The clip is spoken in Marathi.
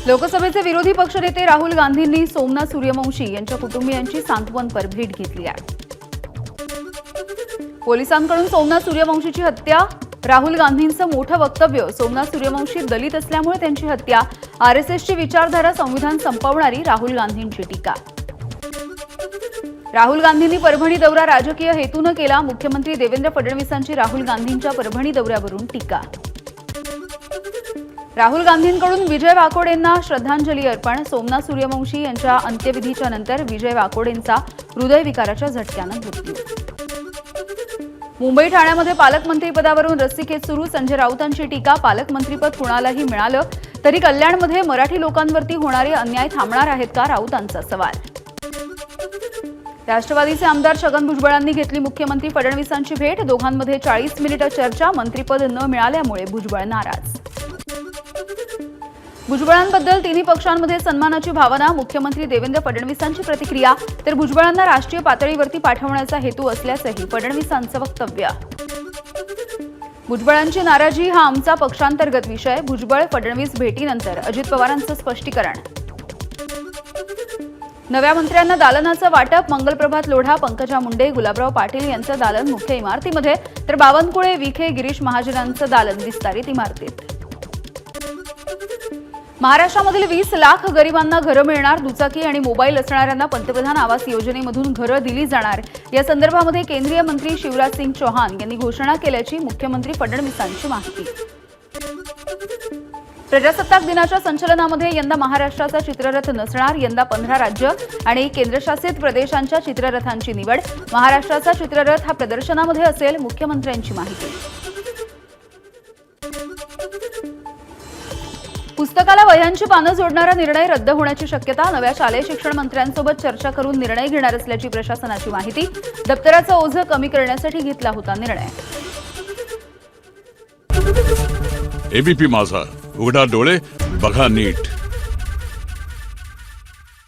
लोकसभेचे विरोधी पक्षनेते राहुल गांधींनी सोमनाथ सूर्यवंशी यांच्या कुटुंबियांची सांत्वनपर भेट घेतली आहे। पोलिसांकडून सोमनाथ सूर्यवंशीची हत्या, राहुल गांधींचं मोठं वक्तव्य, सोमनाथ सूर्यवंशी दलित असल्यामुळे त्यांची हत्या, आरएसएसची विचारधारा, संविधान संपवणारी राहुल गांधींची टीका। राहुल गांधींनी परभणी दौरा राजकीय हेतूने केला, मुख्यमंत्री देवेंद्र फडणवीसांची राहुल गांधींच्या परभणी दौऱ्यावरून टीका। राहुल गांधींकडून विजय वाकोडेंना श्रद्धांजली अर्पण, सोमनाथ सूर्यवंशी यांच्या अंत्यविधीच्या नंतर विजय वाकोडेंचा हृदयविकाराच्या झटक्याने मृत्यू। मुंबई ठाण्यामध्ये पालकमंत्रीपदावरून रस्सीखेच सुरू, संजय राऊतांची टीका, पालकमंत्रीपद कुणालाही मिळालं तरी कल्याणमध्ये मराठी लोकांवरती होणारे अन्याय थांबणार आहेत का, राऊतांचा सवाल। राष्ट्रवादीचे आमदार छगन भुजबळांनी घेतली मुख्यमंत्री फडणवीसांची भेट, दोघांमध्ये 40 मिनिटे चर्चा, मंत्रिपद न मिळाल्यामुळे भुजबळ नाराज। भुजबळांबद्दल तिन्ही पक्षांमध्ये सन्मानाची भावना, मुख्यमंत्री देवेंद्र फडणवीसांची प्रतिक्रिया, तर भुजबळांना राष्ट्रीय पातळीवरती पाठवण्याचा हेतू असल्याचंही फडणवीसांचं वक्तव्य। भुजबळांची नाराजी हा आमचा पक्षांतर्गत विषय, भुजबळ फडणवीस भेटीनंतर अजित पवारांचं स्पष्टीकरण। नव्या मंत्र्यांना दालनाचं वाटप, मंगलप्रभात लोढा, पंकजा मुंडे, गुलाबराव पाटील यांचं दालन मुख्य इमारतीमध्ये, तर बावनकुळे, विखे, गिरीश महाजनांचं दालन विस्तारित इमारतीत। महाराष्ट्रामधील 20 लाख गरिबांना घरं मिळणार, दुचाकी आणि मोबाईल असणाऱ्यांना पंतप्रधान आवास योजनेमधून घरं दिली जाणार, या संदर्भामध्ये केंद्रीय मंत्री शिवराज सिंग चौहान यांनी घोषणा केल्याची मुख्यमंत्री फडणवीसांची माहिती। प्रजासत्ताक दिनाच्या संचलनामध्ये यंदा महाराष्ट्राचा चित्ररथ नसणार, यंदा 15 राज्य आणि केंद्रशासित प्रदेशांच्या चित्ररथांची निवड, महाराष्ट्राचा चित्ररथ हा प्रदर्शनामध्ये असेल, मुख्यमंत्र्यांची माहिती। पुस्तकाला वह्यांची पानं जोडणारा निर्णय रद्द होण्याची शक्यता, नव्या शालेय शिक्षण मंत्र्यांसोबत चर्चा करून निर्णय घेणार असल्याची प्रशासनाची माहिती, दप्तराचं ओझं कमी करण्यासाठी घेतला होता निर्णय। एबीपी माझा, उघडा डोळे बघा नीट।